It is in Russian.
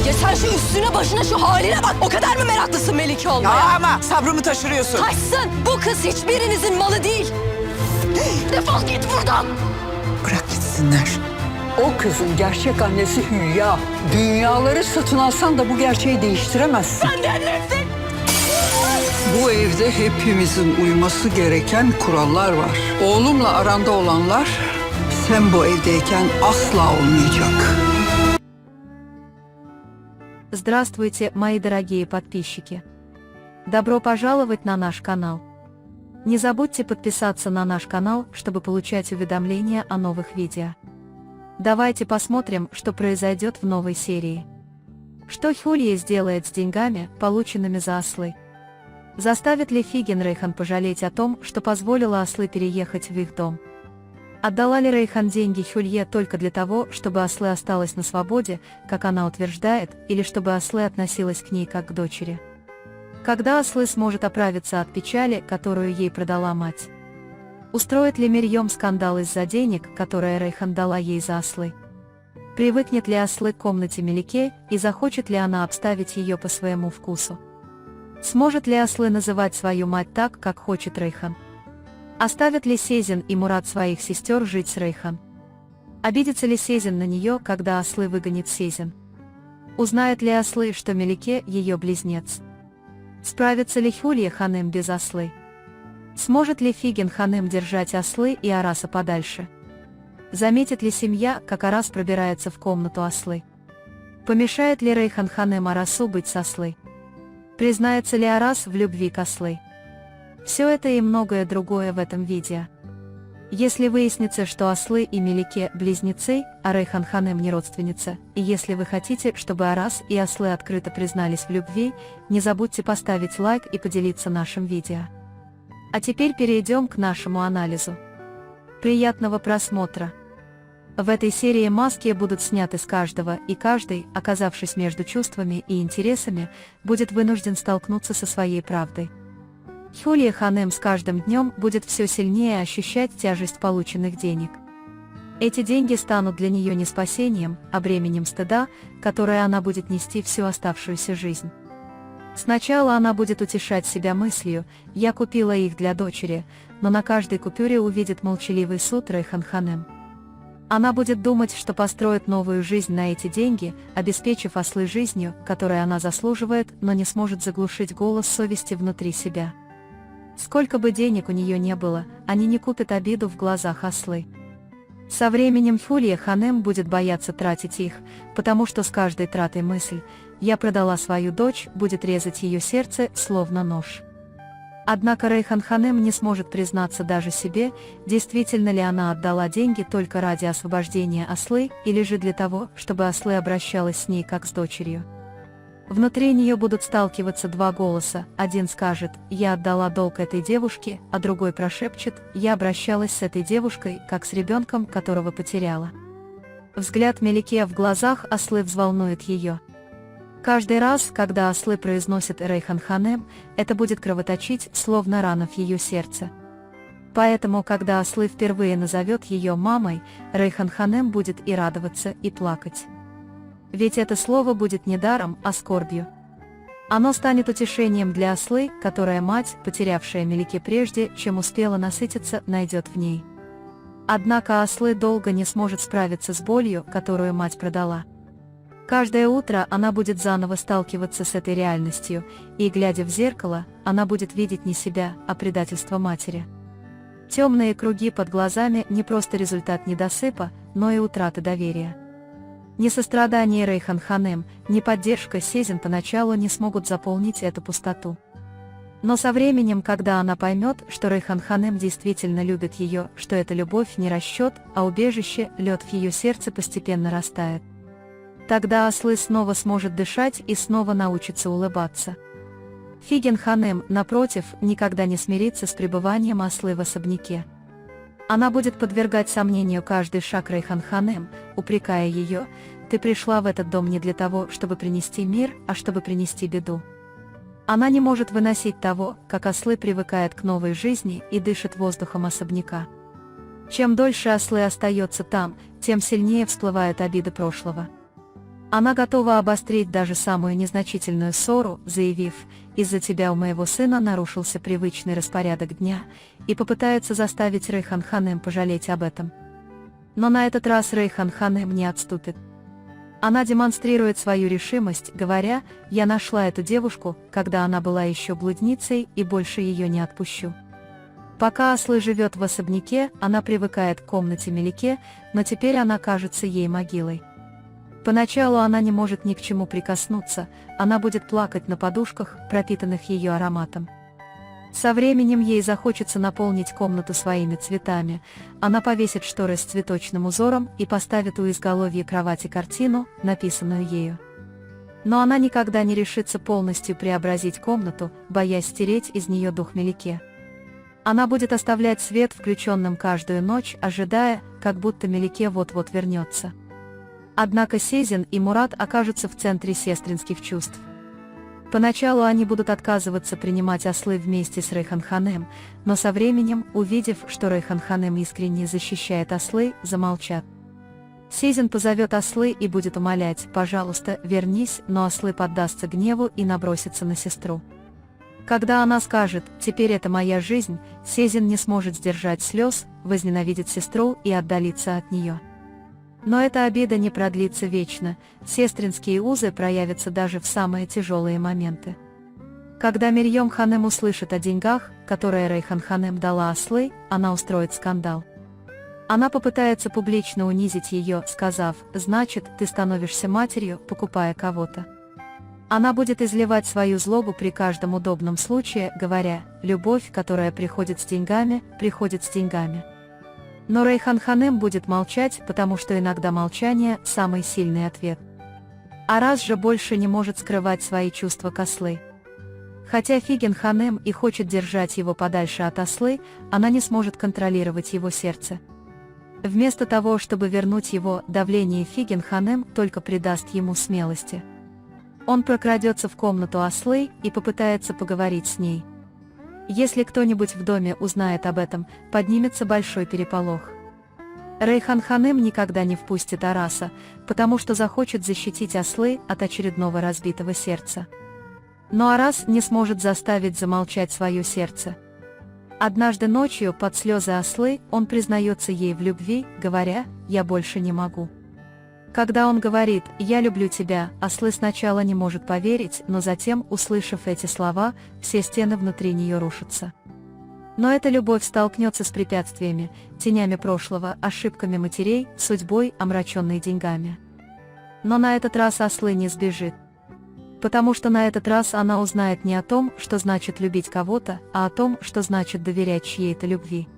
Ya sen şu üstüne başına şu haline bak. O kadar mı meraklısın Melike olmaya? Ya ama sabrımı taşırıyorsun. Taşsın. Bu kız hiçbirinizin malı değil. Defol git buradan. Bırak gitsinler. O kızın gerçek annesi Hülya. Dünyaları satın alsan da bu gerçeği değiştiremezsin. Benden nefret. Bu evde hepimizin uyması gereken kurallar var. Oğlumla aranda olanlar sen bu evdeyken asla olmayacak. Здравствуйте, мои дорогие подписчики! Добро пожаловать на наш канал! Не забудьте подписаться на наш канал, чтобы получать уведомления о новых видео. Давайте посмотрим, что произойдет в новой серии. Что Хюлья сделает с деньгами, полученными за ослы? Заставит ли Фиген Рейхан пожалеть о том, что позволила ослы переехать в их дом? Отдала ли Рейхан деньги Хюлье только для того, чтобы ослы осталась на свободе, как она утверждает, или чтобы ослы относилась к ней как к дочери? Когда ослы сможет оправиться от печали, которую ей продала мать? Устроит ли Мирьем скандал из-за денег, которые Рейхан дала ей за ослы? Привыкнет ли ослы к комнате Мелике и захочет ли она обставить ее по своему вкусу? Сможет ли ослы называть свою мать так, как хочет Рейхан? Оставят ли Сезин и Мурат своих сестер жить с Рейхан? Обидится ли Сезин на нее, когда ослы выгонит Сезин? Узнают ли ослы, что Мелике ее близнец? Справится ли Хюлья Ханым без ослы? Сможет ли Фиген Ханым держать ослы и Араса подальше? Заметит ли семья, как Арас пробирается в комнату ослы? Помешает ли Рейхан Ханым Арасу быть с ослы? Признается ли Арас в любви к ослы? Все это и многое другое в этом видео. Если выяснится, что ослы и Мелике близнецы, а Рейхан Ханым не родственница, и если вы хотите, чтобы Арас и ослы открыто признались в любви, не забудьте поставить лайк и поделиться нашим видео. А теперь перейдем к нашему анализу. Приятного просмотра! В этой серии маски будут сняты с каждого, и каждый, оказавшись между чувствами и интересами, будет вынужден столкнуться со своей правдой. Хюлья Ханым с каждым днем будет все сильнее ощущать тяжесть полученных денег. Эти деньги станут для нее не спасением, а бременем стыда, которое она будет нести всю оставшуюся жизнь. Сначала она будет утешать себя мыслью: «Я купила их для дочери», но на каждой купюре увидит молчаливый суд Рейхан Ханым. Она будет думать, что построит новую жизнь на эти деньги, обеспечив ослы жизнью, которой она заслуживает, но не сможет заглушить голос совести внутри себя. Сколько бы денег у нее не было, они не купят обиду в глазах ослы. Со временем Хюлья Ханым будет бояться тратить их, потому что с каждой тратой мысль «я продала свою дочь» будет резать ее сердце, словно нож. Однако Рейхан Ханым не сможет признаться даже себе, действительно ли она отдала деньги только ради освобождения ослы, или же для того, чтобы ослы обращалась с ней как с дочерью. Внутри нее будут сталкиваться два голоса: один скажет «я отдала долг этой девушке», а другой прошепчет «я обращалась с этой девушкой, как с ребенком, которого потеряла». Взгляд Мелике в глазах ослы взволнует ее. Каждый раз, когда ослы произносят Рейхан Ханым, это будет кровоточить, словно рана в ее сердце. Поэтому, когда ослы впервые назовет ее мамой, Рейхан Ханым будет и радоваться, и плакать. Ведь это слово будет не даром, а скорбью. Оно станет утешением для ослы, которое мать, потерявшая Мелике прежде, чем успела насытиться, найдет в ней. Однако ослы долго не сможет справиться с болью, которую мать продала. Каждое утро она будет заново сталкиваться с этой реальностью, и, глядя в зеркало, она будет видеть не себя, а предательство матери. Темные круги под глазами не просто результат недосыпа, но и утраты доверия. Ни сострадание Рейхан Ханым, ни поддержка Сезин поначалу не смогут заполнить эту пустоту. Но со временем, когда она поймет, что Рейхан Ханым действительно любит ее, что эта любовь не расчет, а убежище, лед в ее сердце постепенно растает. Тогда ослы снова сможет дышать и снова научится улыбаться. Фиген Ханым, напротив, никогда не смирится с пребыванием ослы в особняке. Она будет подвергать сомнению каждый шаг Рейхан Ханым, упрекая ее: «Ты пришла в этот дом не для того, чтобы принести мир, а чтобы принести беду». Она не может выносить того, как ослы привыкают к новой жизни и дышат воздухом особняка. Чем дольше ослы остается там, тем сильнее всплывают обиды прошлого. Она готова обострить даже самую незначительную ссору, заявив: «Из-за тебя у моего сына нарушился привычный распорядок дня», и попытается заставить Рейхан Ханем пожалеть об этом. Но на этот раз Рейхан Ханем не отступит. Она демонстрирует свою решимость, говоря: «Я нашла эту девушку, когда она была еще блудницей, и больше ее не отпущу». Пока Аслы живет в особняке, она привыкает к комнате Мелике, но теперь она кажется ей могилой. Поначалу она не может ни к чему прикоснуться, она будет плакать на подушках, пропитанных ее ароматом. Со временем ей захочется наполнить комнату своими цветами, она повесит шторы с цветочным узором и поставит у изголовья кровати картину, написанную ею. Но она никогда не решится полностью преобразить комнату, боясь стереть из нее дух Мелике. Она будет оставлять свет включенным каждую ночь, ожидая, как будто Мелике вот-вот вернется. Однако Сезин и Мурат окажутся в центре сестринских чувств. Поначалу они будут отказываться принимать Аслы вместе с Рейхан Ханем, но со временем, увидев, что Рейхан Ханем искренне защищает Аслы, замолчат. Сезин позовет Аслы и будет умолять: «Пожалуйста, вернись», но Аслы поддастся гневу и набросится на сестру. Когда она скажет: «Теперь это моя жизнь», Сезин не сможет сдержать слез, возненавидит сестру и отдалится от нее. Но эта обида не продлится вечно, сестринские узы проявятся даже в самые тяжелые моменты. Когда Мирьем Ханем услышит о деньгах, которые Рейхан Ханем дала Аслы, она устроит скандал. Она попытается публично унизить ее, сказав: «Значит, ты становишься матерью, покупая кого-то». Она будет изливать свою злобу при каждом удобном случае, говоря: «Любовь, которая приходит с деньгами, приходит с деньгами». Но Рейхан Ханем будет молчать, потому что иногда молчание – самый сильный ответ. Арас же больше не может скрывать свои чувства к Аслы. Хотя Фиген Ханем и хочет держать его подальше от Аслы, она не сможет контролировать его сердце. Вместо того, чтобы вернуть его, давление Фиген Ханем только придаст ему смелости. Он прокрадется в комнату Аслы и попытается поговорить с ней. Если кто-нибудь в доме узнает об этом, поднимется большой переполох. Рейхан Ханем никогда не впустит Араса, потому что захочет защитить Аслы от очередного разбитого сердца. Но Арас не сможет заставить замолчать свое сердце. Однажды ночью, под слезы Аслы, он признается ей в любви, говоря: «Я больше не могу». Когда он говорит: «Я люблю тебя», Аслы сначала не может поверить, но затем, услышав эти слова, все стены внутри нее рушатся. Но эта любовь столкнется с препятствиями, тенями прошлого, ошибками матерей, судьбой, омраченной деньгами. Но на этот раз Аслы не сбежит. Потому что на этот раз она узнает не о том, что значит любить кого-то, а о том, что значит доверять чьей-то любви.